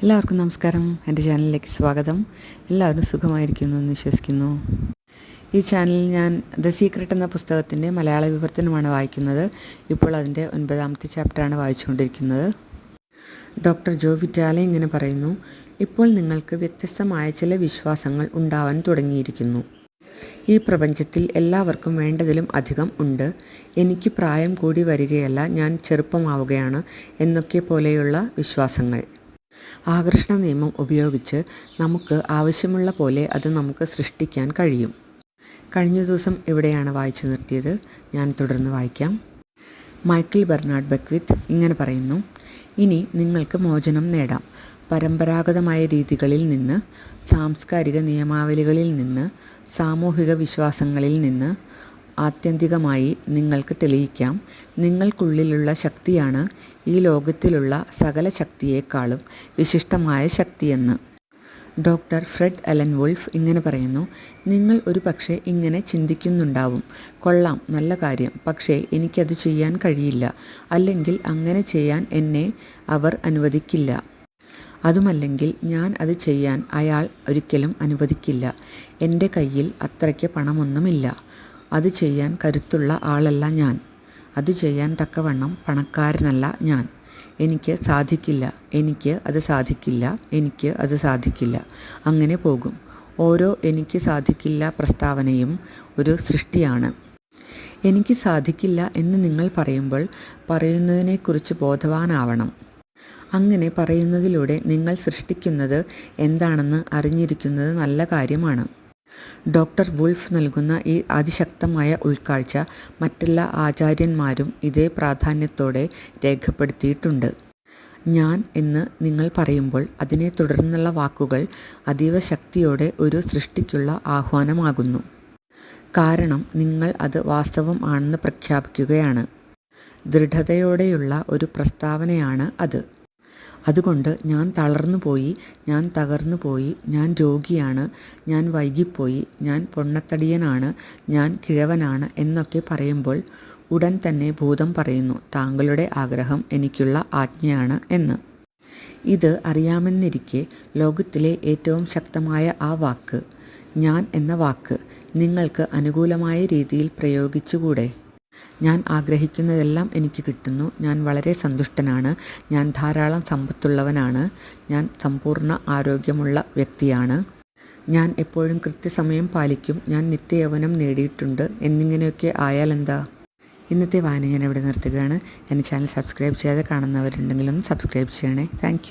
എല്ലാവർക്കും നമസ്കാരം. എൻ്റെ ചാനലിലേക്ക് സ്വാഗതം. എല്ലാവരും സുഖമായിരിക്കുന്നു എന്ന് വിശ്വസിക്കുന്നു. ഈ ചാനലിൽ ഞാൻ ദ സീക്രട്ട് എന്ന പുസ്തകത്തിൻ്റെ മലയാള വിവർത്തനമാണ് വായിക്കുന്നത്. ഇപ്പോൾ അതിൻ്റെ 9ാമത്തെ ചാപ്റ്ററാണ് വായിച്ചുകൊണ്ടിരിക്കുന്നത്. ഡോക്ടർ ജോ വിറ്റാലെ ഇങ്ങനെ പറയുന്നു: ഇപ്പോൾ നിങ്ങൾക്ക് വ്യത്യസ്തമായ ചില വിശ്വാസങ്ങൾ ഉണ്ടാവാൻ തുടങ്ങിയിരിക്കുന്നു. ഈ പ്രപഞ്ചത്തിൽ എല്ലാവർക്കും വേണ്ടതിലും അധികം ഉണ്ട്. എനിക്ക് പ്രായം കൂടി വരികയല്ല, ഞാൻ ചെറുപ്പമാവുകയാണ് എന്നൊക്കെ പോലെയുള്ള വിശ്വാസങ്ങൾ. ആകർഷണ നിയമം ഉപയോഗിച്ച് നമുക്ക് ആവശ്യമുള്ള പോലെ അത് നമുക്ക് സൃഷ്ടിക്കാൻ കഴിയും. കഴിഞ്ഞ ദിവസം ഇവിടെയാണ് വായിച്ചു നിർത്തിയത്. ഞാൻ തുടർന്ന് വായിക്കാം. മൈക്കിൾ ബെർണാഡ് ബെക്വിത്ത് ഇങ്ങനെ പറയുന്നു: ഇനി നിങ്ങൾക്ക് മോചനം നേടാം. പരമ്പരാഗതമായ രീതികളിൽ നിന്ന്, സാംസ്കാരിക നിയമാവലികളിൽ നിന്ന്, സാമൂഹിക വിശ്വാസങ്ങളിൽ നിന്ന്. ആത്യന്തികമായി നിങ്ങൾക്ക് തെളിയിക്കാം, നിങ്ങൾക്കുള്ളിലുള്ള ശക്തിയാണ് ഈ ലോകത്തിലുള്ള സകല ശക്തിയേക്കാളും വിശിഷ്ടമായ ശക്തിയെന്ന്. ഡോക്ടർ ഫ്രെഡ് അലൻ വുൾഫ് ഇങ്ങനെ പറയുന്നു: നിങ്ങൾ ഒരു പക്ഷേ ഇങ്ങനെ ചിന്തിക്കുന്നുണ്ടാവും, കൊള്ളാം, നല്ല കാര്യം, പക്ഷേ എനിക്കത് ചെയ്യാൻ കഴിയില്ല, അല്ലെങ്കിൽ അങ്ങനെ ചെയ്യാൻ എന്നെ അവർ അനുവദിക്കില്ല. അതുമല്ലെങ്കിൽ ഞാൻ അത് ചെയ്യാൻ അയാൾ ഒരിക്കലും അനുവദിക്കില്ല. എൻ്റെ കയ്യിൽ അത്രയ്ക്ക് പണമൊന്നുമില്ല. അത് ചെയ്യാൻ കരുത്തുള്ള ആളല്ല ഞാൻ. അത് ചെയ്യാൻ തക്കവണ്ണം പണക്കാരനല്ല ഞാൻ. എനിക്ക് സാധിക്കില്ല, എനിക്ക് അത് സാധിക്കില്ല, എനിക്ക് അത് സാധിക്കില്ല. അങ്ങനെ പോകും. ഓരോ എനിക്ക് സാധിക്കില്ല പ്രസ്താവനയും ഒരു സൃഷ്ടിയാണ്. എനിക്ക് സാധിക്കില്ല എന്ന് നിങ്ങൾ പറയുമ്പോൾ പറയുന്നതിനെക്കുറിച്ച് ബോധവാനാവണം. അങ്ങനെ പറയുന്നതിലൂടെ നിങ്ങൾ സൃഷ്ടിക്കുന്നത് എന്താണെന്ന് അറിഞ്ഞിരിക്കുന്നത് നല്ല കാര്യമാണ്. ഡോക്ടർ വുൾഫ് നൽകുന്ന ഈ അതിശക്തമായ ഉൾക്കാഴ്ച മറ്റെല്ലാ ആചാര്യന്മാരും ഇതേ പ്രാധാന്യത്തോടെ രേഖപ്പെടുത്തിയിട്ടുണ്ട്. ഞാൻ എന്ന് നിങ്ങൾ പറയുമ്പോൾ അതിനെ തുടർന്നുള്ള വാക്കുകൾ അതീവ ശക്തിയോടെ ഒരു സൃഷ്ടിക്കുള്ള ആഹ്വാനമാകുന്നു. കാരണം നിങ്ങൾ അത് വാസ്തവം ആണെന്ന് പ്രഖ്യാപിക്കുകയാണ്. ദൃഢതയോടെയുള്ള ഒരു പ്രസ്താവനയാണ് അത്. അതുകൊണ്ട് ഞാൻ തളർന്നുപോയി, ഞാൻ തകർന്നുപോയി, ഞാൻ രോഗിയാണ്, ഞാൻ വൈകിപ്പോയി, ഞാൻ പൊണ്ണത്തടിയനാണ്, ഞാൻ കിഴവനാണ് എന്നൊക്കെ പറയുമ്പോൾ ഉടൻ തന്നെ ഭൂതം പറയുന്നു, താങ്കളുടെ ആഗ്രഹം എനിക്കുള്ള ആജ്ഞയാണ് എന്ന്. ഇത് അറിയാമെന്നിരിക്കെ ലോകത്തിലെ ഏറ്റവും ശക്തമായ ആ വാക്ക്, ഞാൻ എന്ന വാക്ക്, നിങ്ങൾക്ക് അനുകൂലമായ രീതിയിൽ പ്രയോഗിച്ചുകൂടെ? ഞാൻ ആഗ്രഹിക്കുന്നതെല്ലാം എനിക്ക് കിട്ടുന്നു, ഞാൻ വളരെ സന്തുഷ്ടനാണ്, ഞാൻ ധാരാളം സമ്പത്തുള്ളവനാണ്, ഞാൻ സമ്പൂർണ്ണ ആരോഗ്യമുള്ള വ്യക്തിയാണ്, ഞാൻ എപ്പോഴും കൃത്യസമയം പാലിക്കും, ഞാൻ നിത്യയൗവനം നേടിയിട്ടുണ്ട് എന്നിങ്ങനെയൊക്കെ ആയാലെന്താ? ഇന്നത്തെ വായന ഞാൻ ഇവിടെ നിർത്തുകയാണ്. എൻ്റെ ചാനൽ സബ്സ്ക്രൈബ് ചെയ്യാതെ കാണുന്നവരുണ്ടെങ്കിൽ ഒന്ന് സബ്സ്ക്രൈബ് ചെയ്യണേ. താങ്ക്